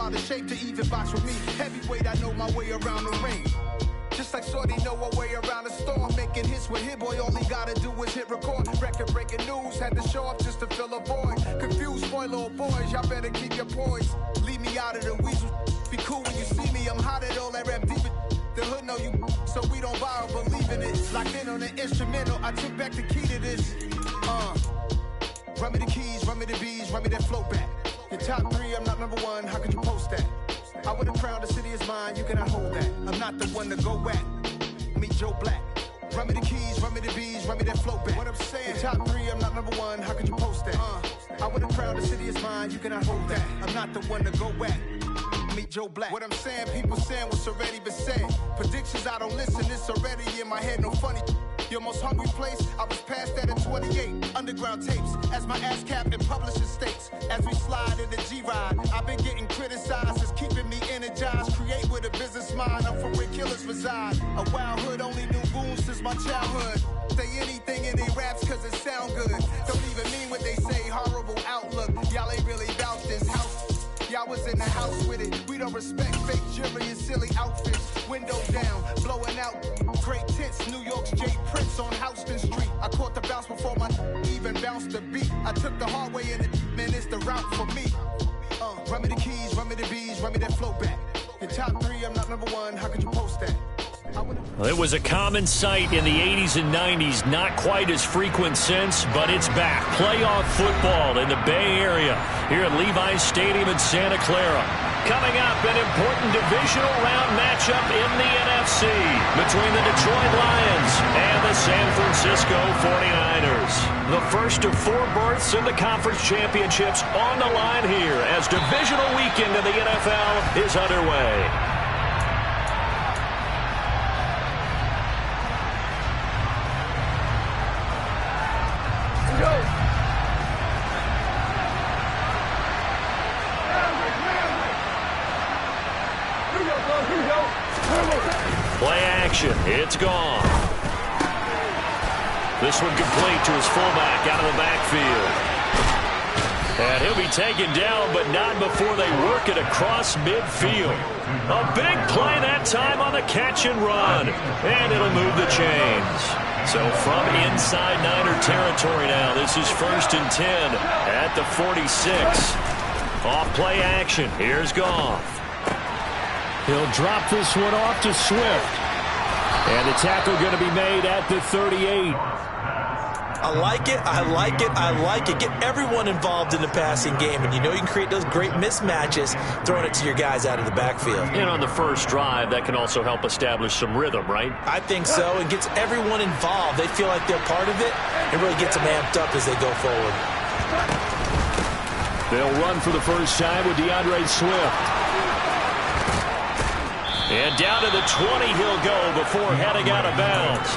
out of shape to even box with me. Heavyweight, I know my way around the ring. Just like Shorty know her way around the store. Making hits with Hit Boy, all he gotta do is hit record. Record-breaking news, had to show up just to fill a void. Confused, spoiled little boys, y'all better keep your poise. Leave me out of the weasel. Be cool when you see me, I'm hot at all that rap deep. The hood know you, so we don't borrow, believe in it. Locked in on the instrumental, I took back the key to this. Run me the keys, run me the bees, run me that flow back. Your top 3, I'm not number 1, how could you post that? I would've crowned the city is mine, you cannot hold that. I'm not the one to go at. Meet Joe Black. Run me the keys, run me the bees, run me that flow back. What I'm saying, your top 3, I'm not number 1, how could you post that? I would've crowned the city is mine, you cannot hold that. I'm not the one to go at. Meet Joe Black. What I'm saying, people saying what's already been said. Predictions, I don't listen, it's already in my head, no funny. Your most hungry place, I was past that at 28. Underground tapes, as my ass cap in publishing states. As we slide in the G-Ride, I've been getting criticized, it's keeping me energized. Create with a business mind, I'm from where killers reside. A wild hood, only knew goons since my childhood. Say anything in they raps cause it sound good. Don't even mean what they say, horrible outlook. Y'all ain't really about this house. Y'all was in the house with it. We don't respect fake jewelry and silly outfits. Window down, blowing out. Great tits, New York's J. Prince on Houston Street. I caught the bounce before my even bounced the beat. I took the hard way in it, man, it's the route for me. Run me the keys, run me the bees, run me that flow back. Your top 3, I'm not number 1, how could you post that? Well, it was a common sight in the 80s and 90s, not quite as frequent since, but it's back. Playoff football in the Bay Area here at Levi's Stadium in Santa Clara. Coming up, an important divisional round matchup in the NFC between the Detroit Lions and the San Francisco 49ers. The first of 4 berths in the conference championships on the line here as divisional weekend in the NFL is underway. Play action. It's gone. This one complete to his fullback out of the backfield. And he'll be taken down, but not before they work it across midfield. A big play that time on the catch and run. And it'll move the chains. So from inside Niner territory now, this is 1st and 10 at the 46. Off play action. Here's Goff. He'll drop this one off to Swift. And the tackle going to be made at the 38. I like it, I like it, I like it. Get everyone involved in the passing game, and you know you can create those great mismatches throwing it to your guys out of the backfield. And on the first drive, that can also help establish some rhythm, right? I think so. It gets everyone involved. They feel like they're part of it. It really gets them amped up as they go forward. They'll run for the first time with DeAndre Swift. And down to the 20 he'll go before heading out of bounds.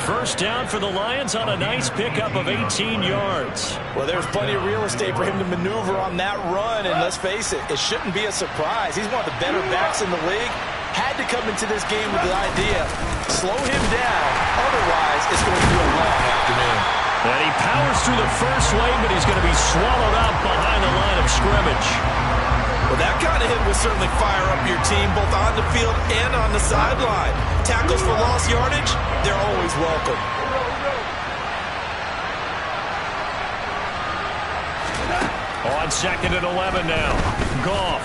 First down for the Lions on a nice pickup of 18 yards. Well, there's plenty of real estate for him to maneuver on that run, and let's face it, it shouldn't be a surprise. He's one of the better backs in the league. Had to come into this game with the idea, slow him down, otherwise it's going to be a long afternoon. And he powers through the first lane, but he's going to be swallowed up behind the line of scrimmage. Well, that kind of hit will certainly fire up your team, both on the field and on the sideline. Tackles for lost yardage, they're always welcome. On 2nd and 11 now. Goff.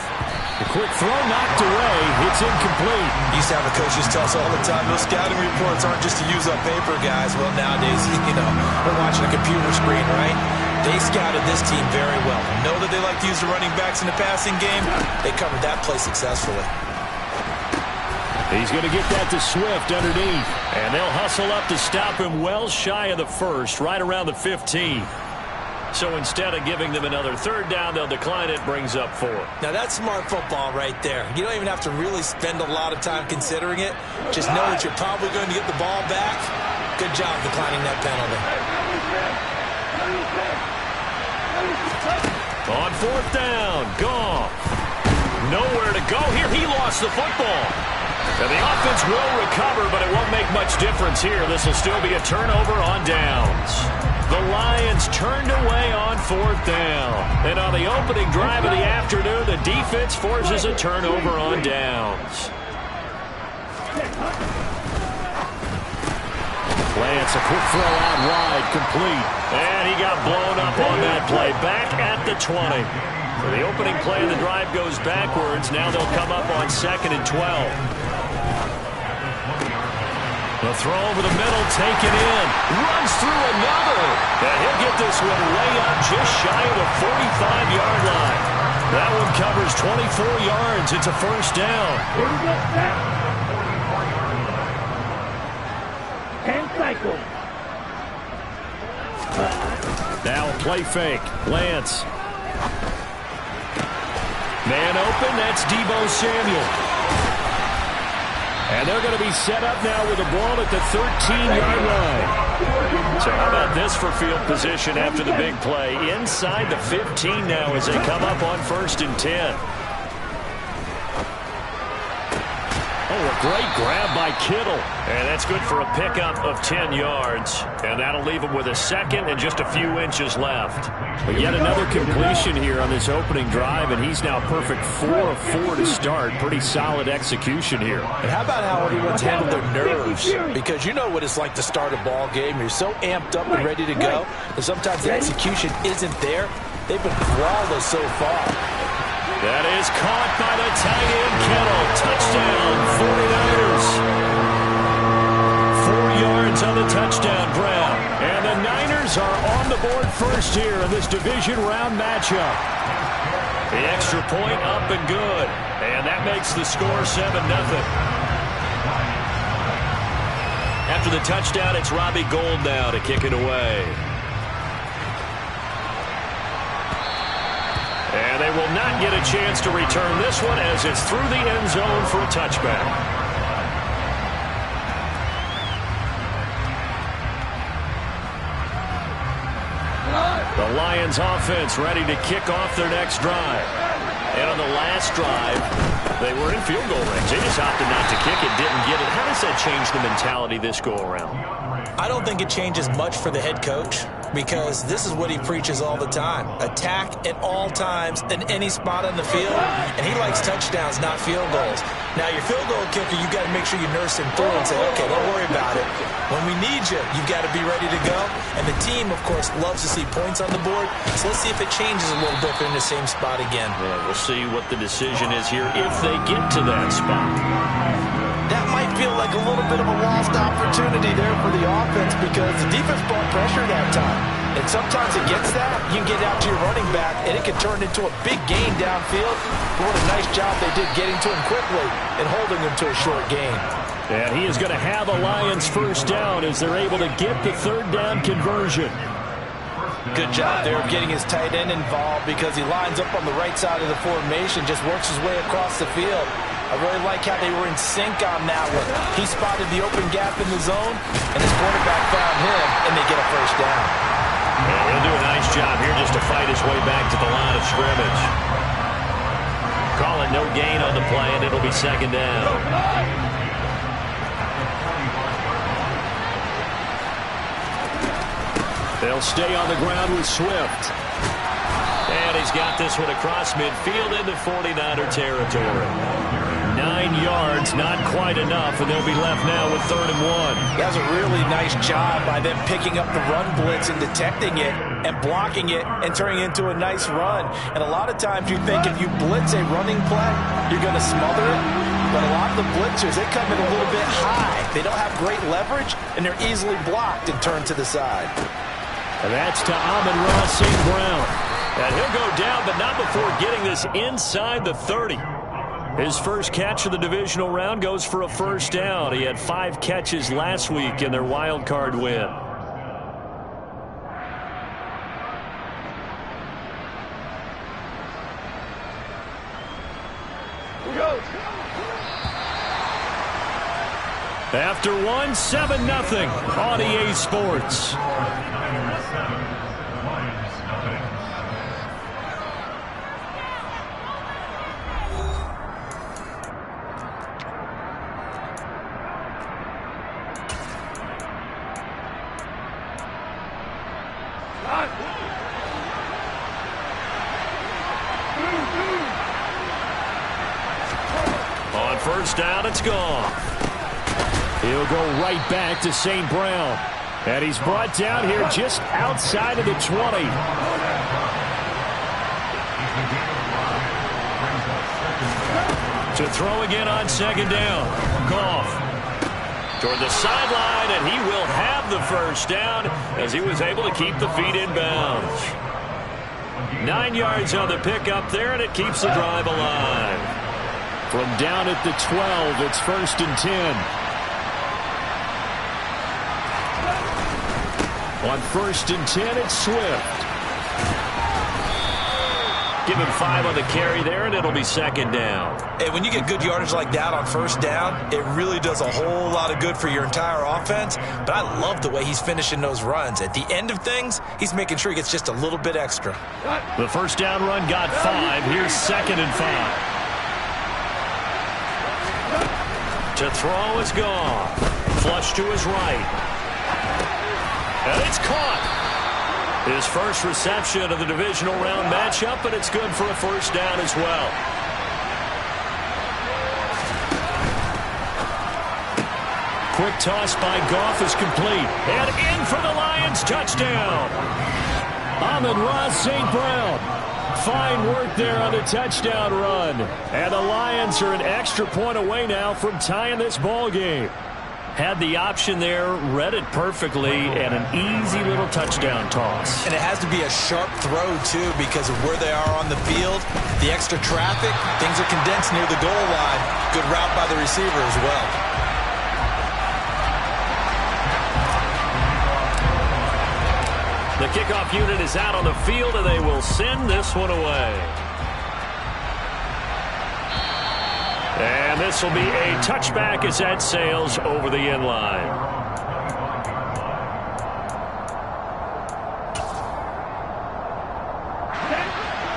The quick throw knocked away. It's incomplete. Used to have the coaches tell us all the time, those scouting reports aren't just to use up paper, guys. Well, nowadays, we're watching a computer screen, right? They scouted this team very well. Know that they like to use the running backs in the passing game. They covered that play successfully. He's going to get that to Swift underneath. And they'll hustle up to stop him well shy of the first, right around the 15. So instead of giving them another third down, they'll decline it, brings up 4. Now that's smart football right there. You don't even have to really spend a lot of time considering it. Just know that you're probably going to get the ball back. Good job declining that penalty. On 4th down, Goff. Nowhere to go here. He lost the football. And the offense will recover, but it won't make much difference here. This will still be a turnover on downs. The Lions turned away on 4th down. And on the opening drive of the afternoon, the defense forces a turnover on downs. Lance, a quick throw out wide, complete. And he got blown up on that play. Back at the 20. So the opening play of the drive goes backwards. Now they'll come up on 2nd and 12. The throw over the middle, taken in. Runs through another. And he'll get this one way up just shy of the 45-yard line. That one covers 24 yards. It's a first down. And cycle. Now a play fake. Lance. Man open. That's Deebo Samuel. And they're going to be set up now with a ball at the 13-yard line. So how about this for field position after the big play? Inside the 15 now as they come up on 1st and 10. Oh, a great grab by Kittle. And that's good for a pickup of 10 yards. And that'll leave him with a second and just a few inches left. But yet another completion here on this opening drive, and he's now perfect 4 of 4 to start. Pretty solid execution here. And how about how everyone's handled their nerves? Because you know what it's like to start a ball game. You're so amped up and ready to go. And sometimes the execution isn't there. They've been flawless so far. That is caught by the tight end, Kittle. Touchdown, 49ers. 4 yards on the touchdown, Brown. And the Niners are on the board first here in this division round matchup. The extra point up and good. And that makes the score 7-0. After the touchdown, it's Robbie Gould now to kick it away. And they will not get a chance to return this one as it's through the end zone for a touchback. The Lions offense ready to kick off their next drive. And on the last drive, they were in field goal range. They just opted not to kick it, didn't get it. How does that change the mentality this go around? I don't think it changes much for the head coach, because this is what he preaches all the time. Attack at all times in any spot on the field, and he likes touchdowns, not field goals. Now, your field goal kicker, you've got to make sure you nurse him through and say, okay, don't worry about it. When we need you, you've got to be ready to go. And the team, of course, loves to see points on the board, so let's see if it changes a little bit in the same spot again. Yeah, we'll see what the decision is here if they get to that spot. That might feel like a little bit of a lost opportunity there for the offense, because the defense brought pressure that time. And sometimes against that, you can get out to your running back, and it can turn into a big gain downfield. But what a nice job they did getting to him quickly and holding him to a short gain. And he is going to have a Lions first down as they're able to get the 3rd down conversion. Good job there of getting his tight end involved, because he lines up on the right side of the formation, just works his way across the field. I really like how they were in sync on that one. He spotted the open gap in the zone, and his quarterback found him, and they get a first down. And he'll do a nice job here just to fight his way back to the line of scrimmage. Call it no gain on the play, and it'll be 2nd down. They'll stay on the ground with Swift. And he's got this one across midfield into 49er territory. 9 yards, not quite enough, and they'll be left now with 3rd and 1. That was a really nice job by them picking up the run blitz and detecting it and blocking it and turning it into a nice run. And a lot of times you think if you blitz a running play, you're going to smother it. But a lot of the blitzers, they come in a little bit high. They don't have great leverage, and they're easily blocked and turned to the side. And that's to Amon-Ra St. Brown. And he'll go down, but not before getting this inside the 30. His first catch of the divisional round goes for a first down. He had 5 catches last week in their wild card win. After 1, 7-0 on EA Sports. first down. It's gone. He'll go right back to St. Brown. And he's brought down here just outside of the 20. To throw again on second down. Goff toward the sideline, and he will have the first down as he was able to keep the feet in bounds. 9 yards on the pickup there, and it keeps the drive alive. From down at the 12, it's 1st and 10. On 1st and 10, it's Swift. Give him 5 on the carry there, and it'll be second down. Hey, when you get good yardage like that on first down, it really does a whole lot of good for your entire offense. But I love the way he's finishing those runs. At the end of things, he's making sure he gets just a little bit extra. The first down run got 5. Here's 2nd and 5. To throw is gone. Flush to his right. And it's caught. His first reception of the divisional round matchup, and it's good for a first down as well. Quick toss by Goff is complete. And in for the Lions, touchdown. Amon-Ra St. Brown. Fine work there on the touchdown run. And the Lions are an extra point away now from tying this ball game. Had the option there, read it perfectly, and an easy little touchdown toss. And it has to be a sharp throw, too, because of where they are on the field, the extra traffic, things are condensed near the goal line. Good route by the receiver as well. The kickoff unit is out on the field, and they will send this one away. And this will be a touchback as that sails over the end line.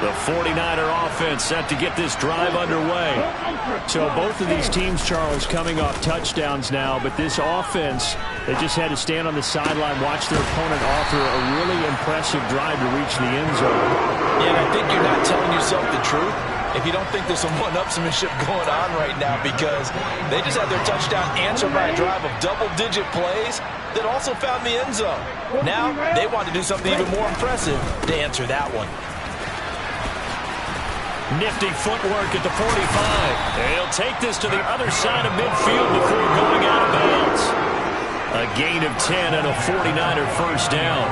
The 49er offense set to get this drive underway. So both of these teams, Charles, coming off touchdowns now, but this offense, they just had to stand on the sideline, watch their opponent offer a really impressive drive to reach the end zone. Yeah, and I think you're not telling yourself the truth if you don't think there's some one-upsmanship going on right now, because they just had their touchdown answered by a drive of double-digit plays that also found the end zone. Now they want to do something even more impressive to answer that one. Nifty footwork at the 45. He'll take this to the other side of midfield before going out of bounds. A gain of 10 and a 49er first down.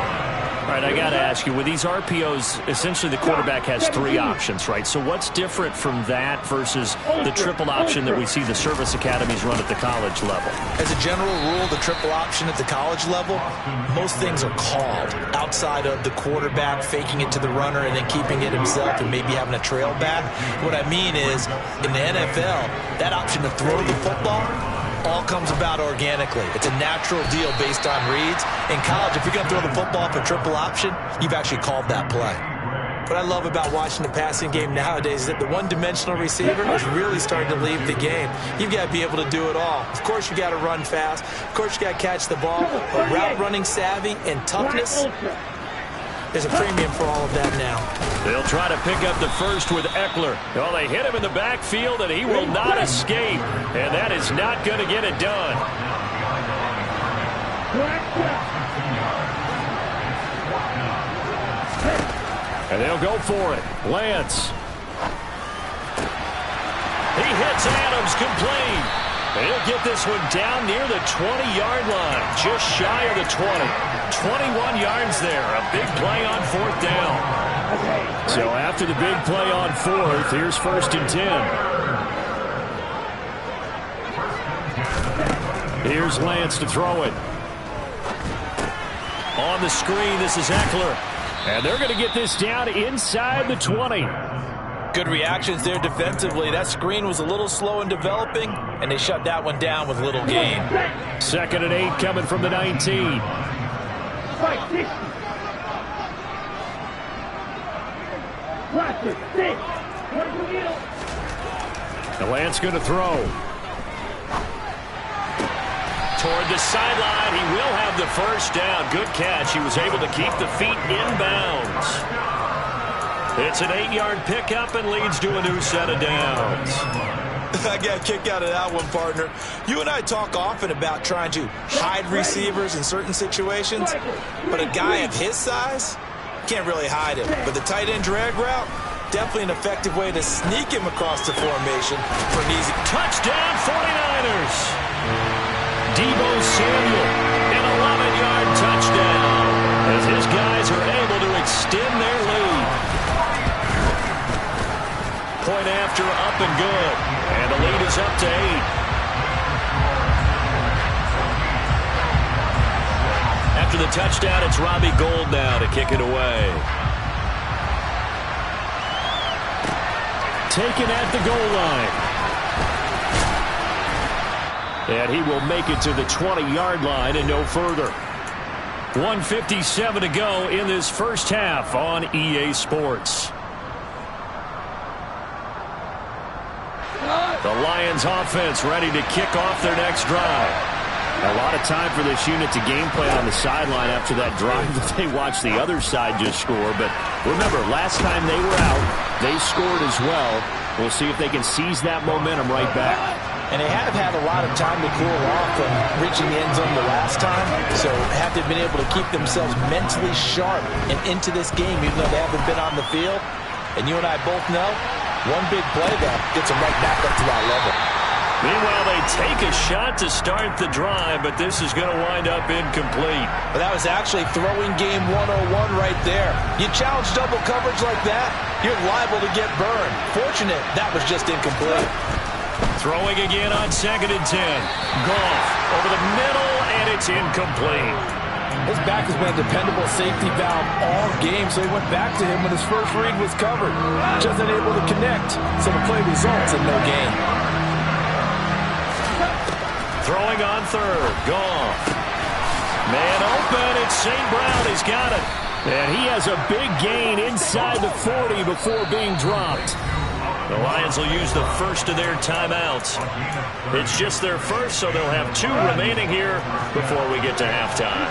All right, I got to ask you, with these RPOs, essentially the quarterback has 3 options, right? So what's different from that versus the triple option that we see the service academies run at the college level? As a general rule, the triple option at the college level, most things are called outside of the quarterback faking it to the runner and then keeping it himself and maybe having a trail back. What I mean is, in the NFL, that option to throw the football all comes about organically. It's a natural deal based on reads. In college, if you're going to throw the football for triple option, you've actually called that play. What I love about watching the passing game nowadays is that the one-dimensional receiver is really starting to leave the game. You've got to be able to do it all. Of course, you got to run fast. Of course, you got to catch the ball. But route running savvy and toughness, there's a premium for all of that now. They'll try to pick up the first with Eckler. Well, they hit him in the backfield, and he will not escape. And that is not going to get it done. And they'll go for it. Lance. He hits Adams complete. He'll get this one down near the 20-yard line, just shy of the 20. 21 yards there. A big play on 4th down. So after the big play on 4th, here's 1st and 10. Here's Lance to throw it. On the screen, this is Eckler. And they're going to get this down inside the 20. Good reactions there defensively. That screen was a little slow in developing, and they shut that one down with little gain. 2nd and 8 coming from the 19. The Lance going to throw. Toward the sideline, he will have the first down. Good catch. He was able to keep the feet in bounds. It's an 8-yard pickup and leads to a new set of downs. I got a kick out of that one, partner. You and I talk often about trying to hide receivers in certain situations, but a guy of his size can't really hide him. But the tight end drag route, definitely an effective way to sneak him across the formation for an easy touchdown 49ers. Deebo Samuel, an 11-yard touchdown, as his guys are able to extend their lead. Point after, up and good, and the lead is up to 8. After the touchdown, it's Robbie Gould now to kick it away. Taken at the goal line. And he will make it to the 20-yard line and no further. 1:57 to go in this first half on EA Sports. The Lions offense ready to kick off their next drive. A lot of time for this unit to game plan on the sideline after that drive that they watched the other side just score. But remember, last time they were out, they scored as well. We'll see if they can seize that momentum right back. And they have had a lot of time to cool off from reaching the end zone the last time, so have they been able to keep themselves mentally sharp and into this game, even though they haven't been on the field. And you and I both know, one big play there gets them right back up to that level. Meanwhile, they take a shot to start the drive, but this is going to wind up incomplete. But that was actually throwing game 101 right there. You challenge double coverage like that, you're liable to get burned. Fortunate, that was just incomplete. Throwing again on 2nd and 10. Goff over the middle, and it's incomplete. His back has been a dependable safety valve all game, so he went back to him when his first read was covered. Just unable to connect, so the play results in no gain. Throwing on 3rd. Goff. Man open, it's St. Brown. He's got it. And he has a big gain inside the 40 before being dropped. The Lions will use the first of their timeouts. It's just their first, so they'll have 2 remaining here before we get to halftime.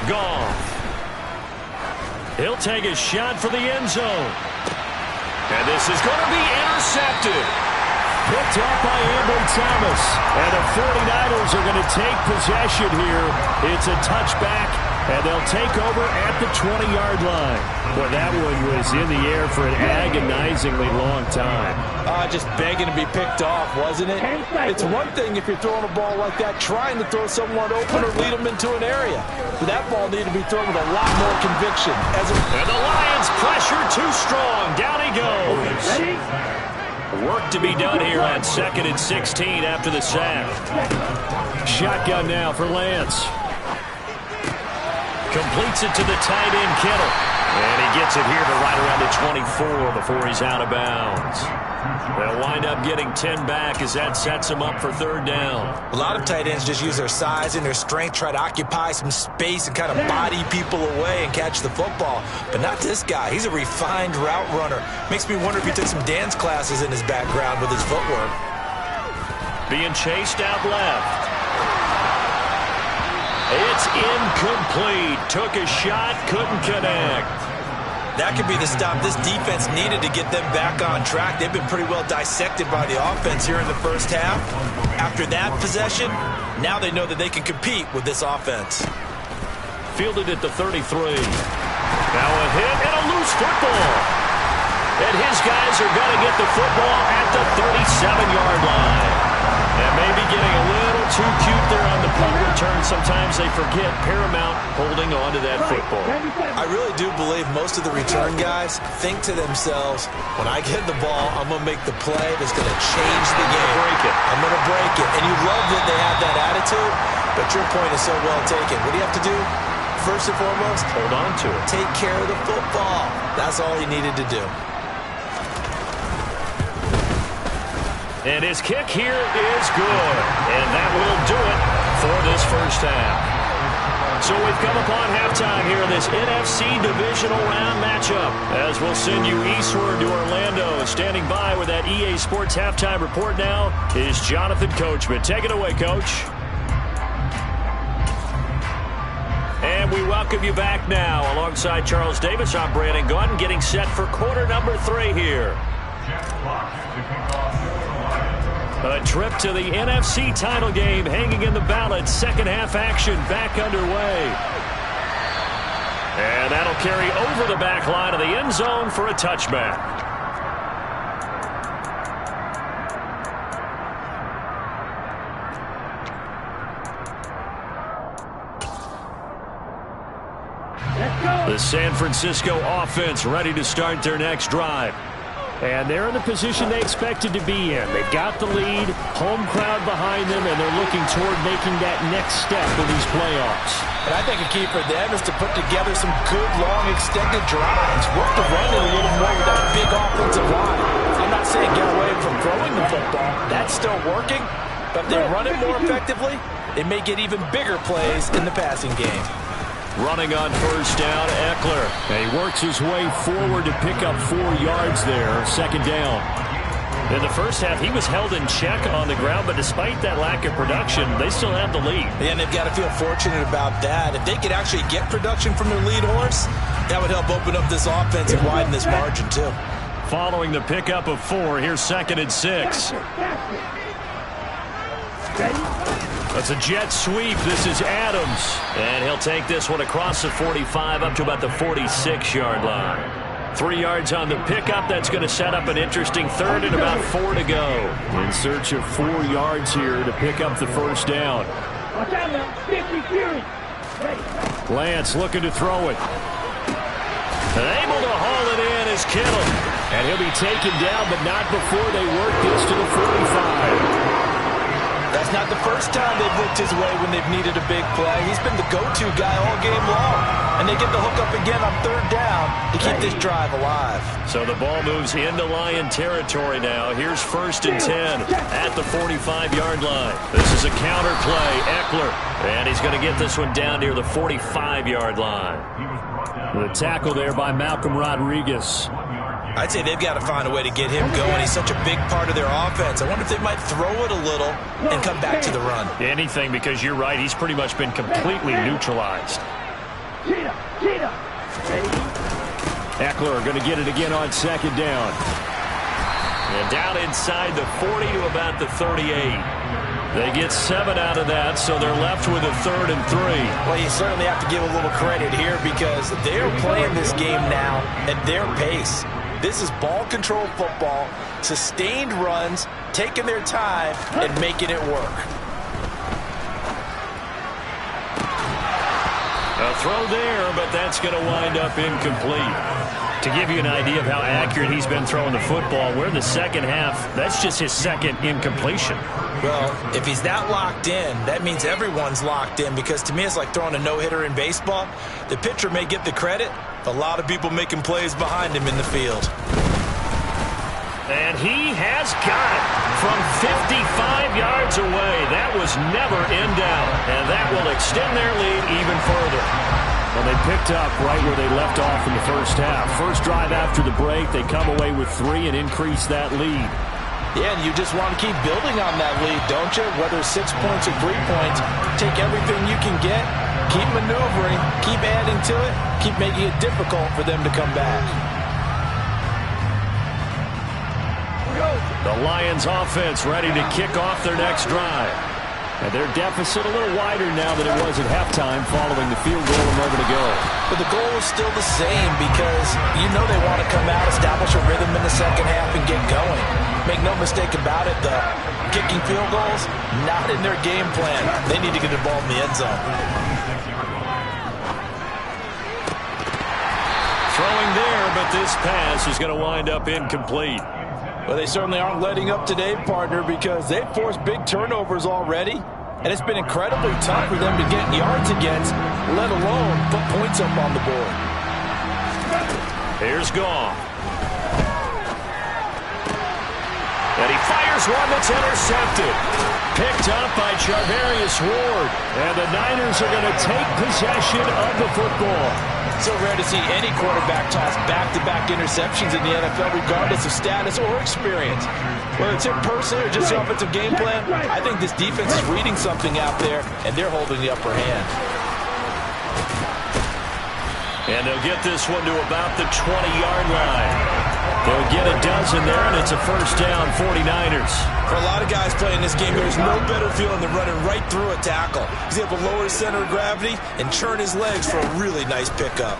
Goff. He'll take a shot for the end zone. And this is going to be intercepted. Picked up by Ambry Thomas. And the 49ers are going to take possession here. It's a touchback, and they'll take over at the 20-yard line. Boy, that one was in the air for an agonizingly long time. Just begging to be picked off, wasn't it? It's one thing if you're throwing a ball like that, trying to throw someone open or lead them into an area. But that ball needed to be thrown with a lot more conviction. And the Lions pressure too strong. Down he goes. Work to be done here on 2nd and 16 after the sack. Shotgun now for Lance. Completes it to the tight end, Kittle. And he gets it here to right around the 24 before he's out of bounds. They'll wind up getting 10 back as that sets them up for 3rd down. A lot of tight ends just use their size and their strength, try to occupy some space and kind of body people away and catch the football. But not this guy. He's a refined route runner. Makes me wonder if he took some dance classes in his background with his footwork. Being chased out left. It's incomplete. Took a shot, couldn't connect. That could be the stop this defense needed to get them back on track. They've been pretty well dissected by the offense here in the first half. After that possession, now they know that they can compete with this offense. Fielded at the 33. Now a hit and a loose football. And his guys are going to get the football at the 37-yard line. And maybe getting a little too cute there on the punt return. Sometimes they forget paramount holding on to that football. I really do believe most of the return guys think to themselves, when I get the ball, I'm going to make the play that's going to change the game. I'm going to break it. And you love that they have that attitude, but your point is so well taken. What do you have to do? First and foremost, hold on to it. Take care of the football. That's all he needed to do. And his kick here is good. And that will do it for this first half. So we've come upon halftime here in this NFC Divisional Round matchup. As we'll send you eastward to Orlando. Standing by with that EA Sports Halftime Report now is Jonathan Coachman. Take it away, Coach. And And we welcome you back now. Alongside Charles Davis, I'm Brandon Gaudin, getting set for quarter number 3 here. A trip to the NFC title game hanging in the balance. Second half action back underway. And that'll carry over the back line of the end zone for a touchback. The San Francisco offense ready to start their next drive. And they're in the position they expected to be in. They've got the lead, home crowd behind them, and they're looking toward making that next step in these playoffs. And I think a key for them is to put together some good, long, extended drives. Work the run in a little more with that big offensive line. I'm not saying get away from throwing the football. That's still working. But if they run it more effectively, they may get even bigger plays in the passing game. Running on first down, Eckler. And he works his way forward to pick up 4 yards there, second down. In the first half, he was held in check on the ground, but despite that lack of production, they still have the lead. And they've got to feel fortunate about that. If they could actually get production from their lead horse, that would help open up this offense and widen this margin too. Following the pickup of 4, here's 2nd and 6. That's a jet sweep. This is Adams. And he'll take this one across the 45 up to about the 46-yard line. 3 yards on the pickup. That's going to set up an interesting 3rd and about 4 to go. In search of 4 yards here to pick up the first down. Lance looking to throw it. And able to haul it in is Kittle. And he'll be taken down, but not before they work this to the 45. That's not the first time they've looked his way when they've needed a big play. He's been the go-to guy all game long. And they get the hook up again on 3rd down to keep this drive alive. So the ball moves into Lion territory now. Here's 1st and 10 at the 45-yard line. This is a counter play. Eckler. And he's going to get this one down near the 45-yard line. The tackle there by Malcolm Rodriguez. I'd say they've got to find a way to get him going. He's such a big part of their offense. I wonder if they might throw it a little and come back to the run. Anything, because you're right. He's pretty much been completely neutralized. Eckler going to get it again on 2nd down. And down inside the 40 to about the 38. They get 7 out of that, so they're left with a 3rd and 3. Well, you certainly have to give a little credit here because they're playing this game now at their pace. This is ball control football, sustained runs, taking their time, and making it work. A throw there, but that's going to wind up incomplete. To give you an idea of how accurate he's been throwing the football, we're in the second half. That's just his 2nd incompletion. Well, if he's that locked in, that means everyone's locked in because to me it's like throwing a no-hitter in baseball. The pitcher may get the credit, a lot of people making plays behind him in the field. And he has got it from 55 yards away. That was never in doubt, and that will extend their lead even further. Well, they picked up right where they left off in the first half. First drive after the break, they come away with 3 and increase that lead. Yeah, and you just want to keep building on that lead, don't you? Whether 6 points or 3 points, take everything you can get, keep maneuvering, keep adding to it, keep making it difficult for them to come back. The Lions offense ready to kick off their next drive. And their deficit a little wider now than it was at halftime following the field goal a moment ago. But the goal is still the same because you know they want to come out, establish a rhythm in the second half, and get going. Make no mistake about it, though. Kicking field goals, not in their game plan. They need to get the ball in the end zone. Throwing there, but this pass is going to wind up incomplete. Well, they certainly aren't letting up today, partner, because they've forced big turnovers already. And it's been incredibly tough for them to get yards against, let alone put points up on the board. Here's Goff. And he fires one that's intercepted. Picked up by Charvarius Ward. And the Niners are going to take possession of the football. So rare to see any quarterback toss back-to-back interceptions in the NFL, regardless of status or experience. Whether it's him personally or just the offensive game plan, I think this defense is reading something out there, and they're holding the upper hand. And they'll get this one to about the 20-yard line. They'll get a dozen there, and it's a first down, 49ers. For a lot of guys playing this game, there's no better feeling than running right through a tackle. He's able to lower his center of gravity and turn his legs for a really nice pickup.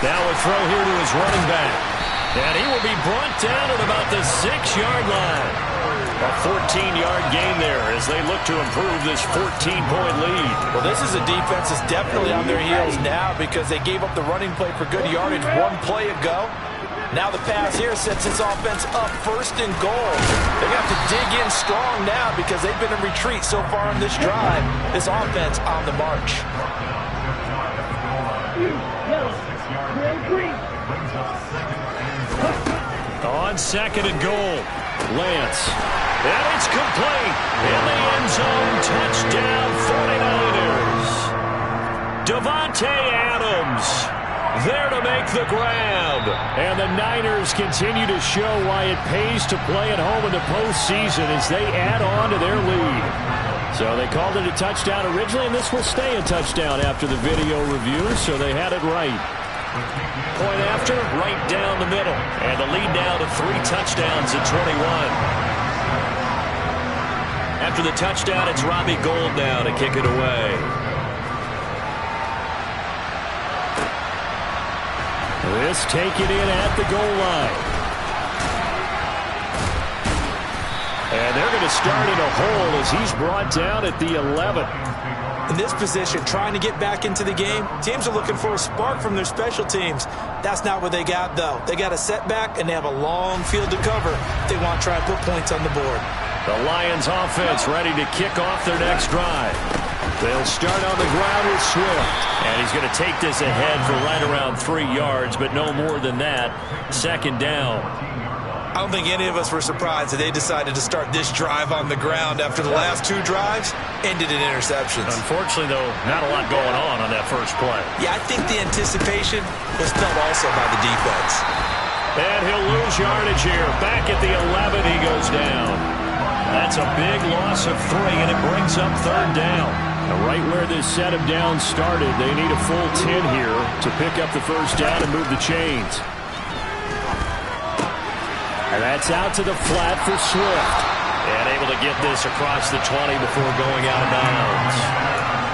Now a throw here to his running back. And he will be brought down at about the 6-yard line. A 14-yard gain there as they look to improve this 14-point lead. Well, this is a defense that's definitely on their heels now because they gave up the running play for good yardage one play ago. Now the pass here sets this offense up first and goal. They're going to have to dig in strong now because they've been in retreat so far on this drive. This offense on the march. On second and goal, Lance. And it's complete. In the end zone, touchdown 49ers. Davante Adams there to make the grab. And the Niners continue to show why it pays to play at home in the postseason as they add on to their lead. So they called it a touchdown originally, and this will stay a touchdown after the video review, so they had it right. Point after, right down the middle. And the lead now to 3 touchdowns at 21. After the touchdown, it's Robbie Gould now to kick it away. This taken in at the goal line. And they're going to start in a hole as he's brought down at the 11. In this position, trying to get back into the game, teams are looking for a spark from their special teams. That's not what they got, though. They got a setback, and they have a long field to cover if they want to try and put points on the board. The Lions offense ready to kick off their next drive. They'll start on the ground with Swift. And he's going to take this ahead for right around 3 yards, but no more than that. Second down. I don't think any of us were surprised that they decided to start this drive on the ground after the last 2 drives ended in interceptions. Unfortunately, though, not a lot going on that first play. Yeah, I think the anticipation was felt also by the defense. And he'll lose yardage here. Back at the 11, he goes down. That's a big loss of 3, and it brings up third down. Now, right where this set him down started, they need a full 10 here to pick up the first down and move the chains. And that's out to the flat for Swift. And able to get this across the 20 before going out of bounds.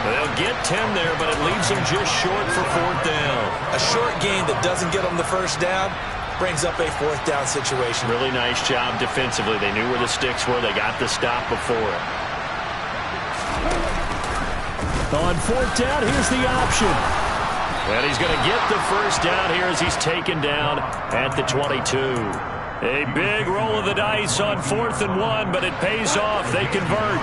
They'll get 10 there, but it leaves them just short for fourth down. A short gain that doesn't get them the first down brings up a fourth down situation. Really nice job defensively. They knew where the sticks were. They got the stop before it. On fourth down, here's the option. And he's going to get the first down here as he's taken down at the 22. A big roll of the dice on 4th and 1, but it pays off. They convert.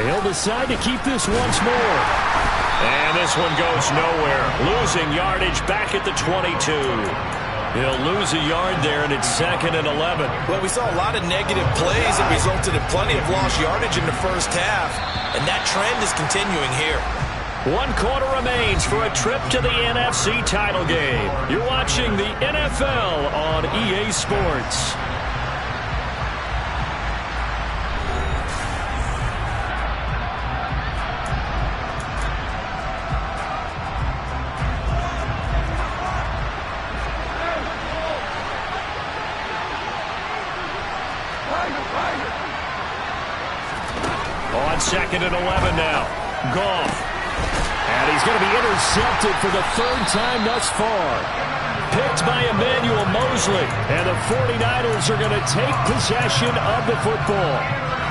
He'll decide to keep this once more. And this one goes nowhere. Losing yardage back at the 22. He'll lose a yard there, and it's 2nd and 11. Well, we saw a lot of negative plays that resulted in plenty of lost yardage in the first half, and that trend is continuing here. 1 quarter remains for a trip to the NFC title game. You're watching the NFL on EA Sports. On 2nd and 11 now. Goff. And he's going to be intercepted for the 3rd time thus far. Picked by Emmanuel Mosley. And the 49ers are going to take possession of the football.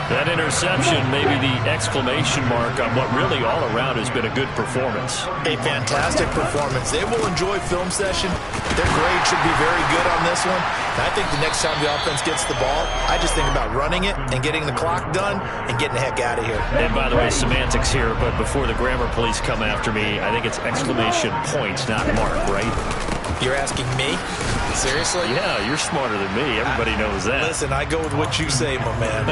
That interception may be the exclamation mark on what really all around has been a good performance. A fantastic performance. They will enjoy film session. Their grade should be very good on this one. And I think the next time the offense gets the ball, I just think about running it and getting the clock done and getting the heck out of here. And by the way, semantics here, but before the grammar police come after me, I think it's exclamation points, not mark, right? You're asking me? Seriously? Yeah, you're smarter than me. Everybody knows that. Listen, I go with what you say, my man.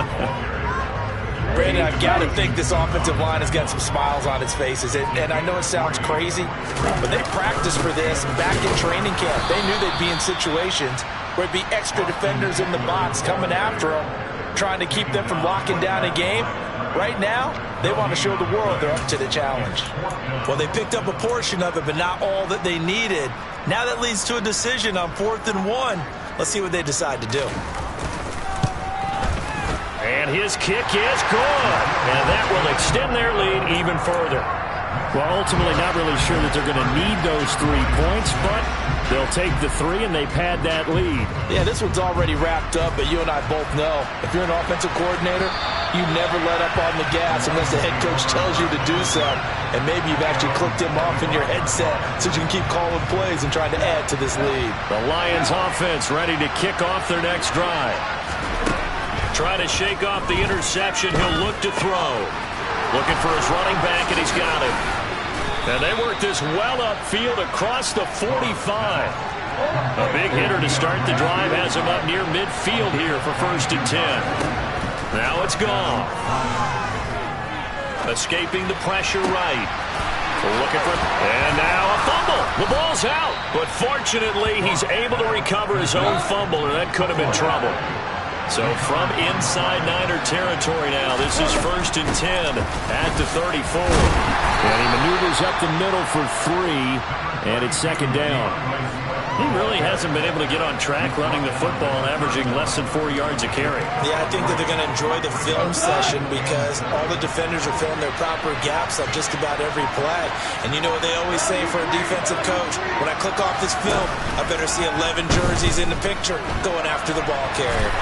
Brandon, I've got to think this offensive line has got some smiles on its faces. And I know it sounds crazy, but they practiced for this back in training camp. They knew they'd be in situations where it'd be extra defenders in the box coming after them. trying to keep them from locking down a game. Right now, they want to show the world they're up to the challenge. Well, they picked up a portion of it, but not all that they needed. Now that leads to a decision on 4th and 1. Let's see what they decide to do. And his kick is good. And that will extend their lead even further. Well, ultimately not really sure that they're going to need those 3 points, but they'll take the 3 and they pad that lead. Yeah, this one's already wrapped up, but you and I both know if you're an offensive coordinator, you never let up on the gas unless the head coach tells you to do so. And maybe you've actually clicked him off in your headset so you can keep calling plays and trying to add to this lead. The Lions offense ready to kick off their next drive. Trying to shake off the interception. He'll look to throw. Looking for his running back, and he's got it. And they work this well upfield across the 45. A big hitter to start the drive has him up near midfield here for 1st and 10. Now it's gone. Escaping the pressure right. Looking for, and now a fumble. The ball's out. But fortunately, he's able to recover his own fumble, or that could have been trouble. So from inside Niner territory now, this is 1st and 10 at the 34. And he maneuvers up the middle for 3, and it's 2nd down. He really hasn't been able to get on track running the football, averaging less than 4 yards a carry. Yeah, I think that they're going to enjoy the film session because all the defenders are filling their proper gaps on just about every play. And you know what they always say for a defensive coach? When I click off this film, I better see 11 jerseys in the picture going after the ball carrier.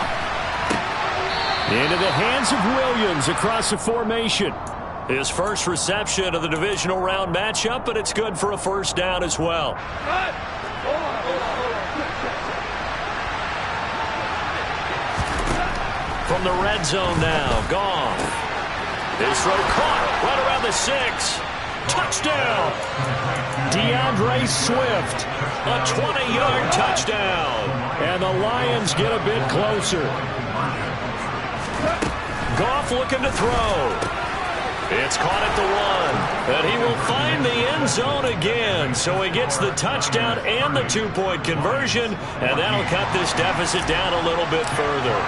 Into the hands of Williams across the formation. His first reception of the divisional round matchup, but it's good for a 1st down as well. From the red zone now, gone. His throw caught right around the 6. Touchdown! DeAndre Swift. A 20-yard touchdown. And the Lions get a bit closer. Goff looking to throw. It's caught at the 1. And he will find the end zone again. So he gets the touchdown and the 2-point conversion. And that'll cut this deficit down a little bit further.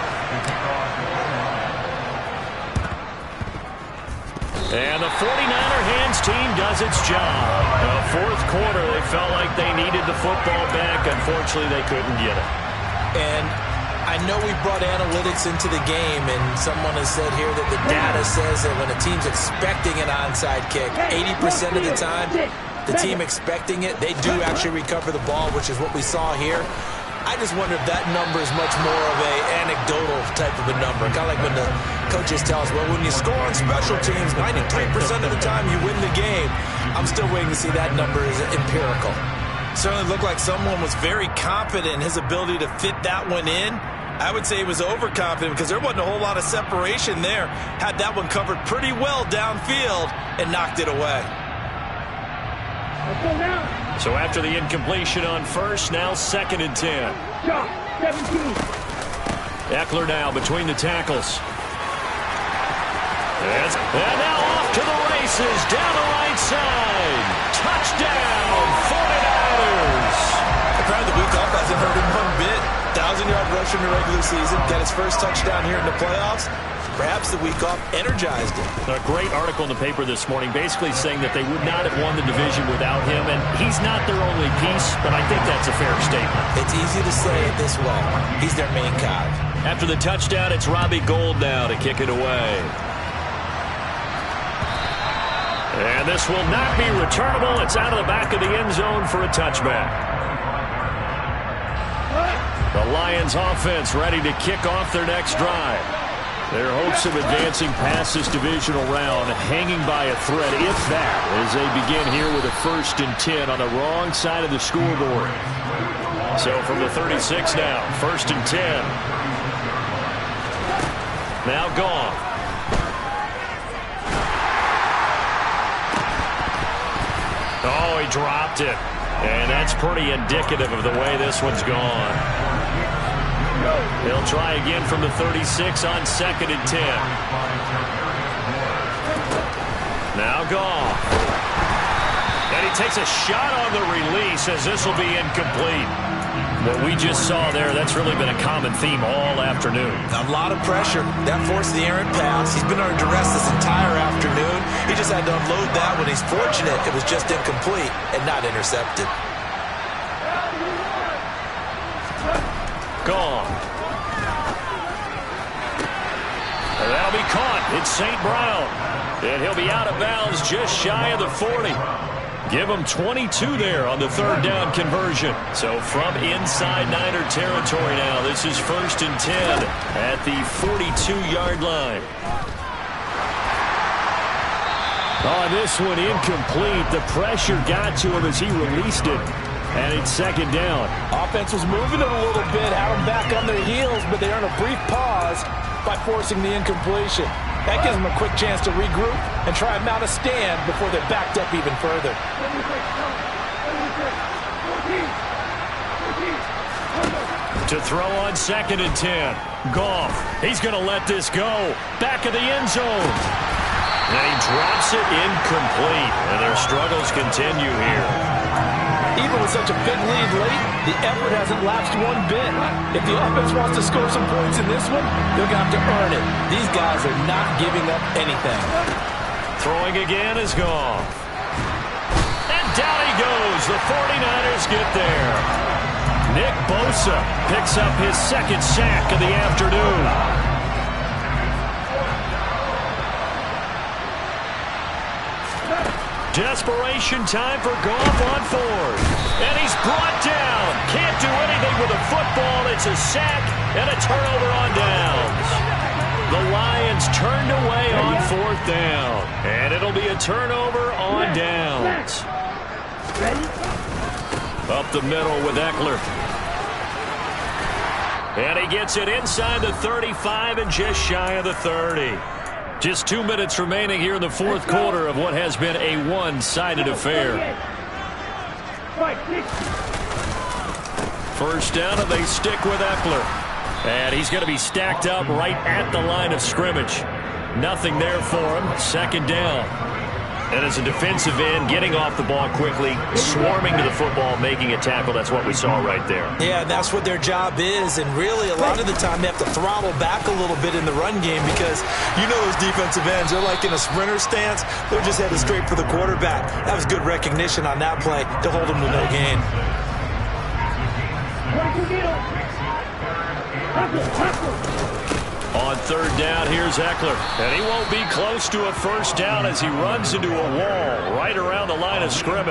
And the 49er hands team does its job. The 4th quarter, they felt like they needed the football back. Unfortunately, they couldn't get it. And I know we brought analytics into the game, and someone has said here that the data says that when a team's expecting an onside kick, 80% of the time, the team expecting it, they do actually recover the ball, which is what we saw here. I just wonder if that number is much more of a anecdotal type of a number. Kind of like when the coaches tell us, well, when you score on special teams, 93% of the time you win the game. I'm still waiting to see that number is empirical. Certainly looked like someone was very confident in his ability to fit that one in. I would say he was overconfident because there wasn't a whole lot of separation there. Had that one covered pretty well downfield and knocked it away. So after the incompletion on 1st, now 2nd and 10. 17. Eckler now between the tackles. And now off to the races, down the right side. Touchdown, 49ers. Apparently the week off hasn't hurt him one bit. 1,000-yard rush in the regular season. Got his first touchdown here in the playoffs. Perhaps the week off energized him. A great article in the paper this morning basically saying that they would not have won the division without him, and he's not their only piece, but I think that's a fair statement. It's easy to say it this way. He's their main cog. After the touchdown, it's Robbie Gould now to kick it away. And this will not be returnable. It's out of the back of the end zone for a touchback. The Lions offense ready to kick off their next drive. Their hopes of advancing past this divisional round hanging by a thread, if that, as they begin here with a 1st and 10 on the wrong side of the scoreboard. So from the 36 now, 1st and 10. Now gone. Oh, he dropped it. And that's pretty indicative of the way this one's gone. He'll try again from the 36 on 2nd and 10. Now gone. And he takes a shot on the release as this will be incomplete. What we just saw there, that's really been a common theme all afternoon. A lot of pressure. That forced the errant pass. He's been under duress this entire afternoon. He just had to unload that when he's fortunate. It was just incomplete and not intercepted. Gone. And that'll be caught. It's St. Brown. And he'll be out of bounds just shy of the 40. Give him 22 there on the third down conversion. So from inside Niner territory now, this is 1st and 10 at the 42-yard line. Oh, this one incomplete. The pressure got to him as he released it. And it's 2nd down. Offense was moving it a little bit, had them back on their heels, but they earned a brief pause by forcing the incompletion. That gives them a quick chance to regroup and try and mount a stand before they're backed up even further. To throw on 2nd and 10. Goff. He's going to let this go. Back of the end zone. And he drops it incomplete. And their struggles continue here. Even with such a big lead late, the effort hasn't lapsed one bit. If the offense wants to score some points in this one, they're going to have to earn it. These guys are not giving up anything. Throwing again is Goff. And down he goes. The 49ers get there. Nick Bosa picks up his 2nd sack of the afternoon. Desperation time for Goff on 4th. And he's brought down. Can't do anything with a football. It's a sack and a turnover on downs. The Lions turned away on 4th down. And it'll be a turnover on downs. Up the middle with Eckler. And he gets it inside the 35 and just shy of the 30. Just 2 minutes remaining here in the 4th quarter of what has been a one-sided affair. 1st down, and they stick with Eckler. And he's going to be stacked up right at the line of scrimmage. Nothing there for him. 2nd down. And as a defensive end, getting off the ball quickly, swarming to the football, making a tackle, that's what we saw right there. Yeah, that's what their job is, and really a lot of the time they have to throttle back a little bit in the run game because you know those defensive ends, they're like in a sprinter stance. They're just headed straight for the quarterback. That was good recognition on that play to hold them to no gain. On 3rd down, here's Eckler. And he won't be close to a 1st down as he runs into a wall right around the line of scrimmage.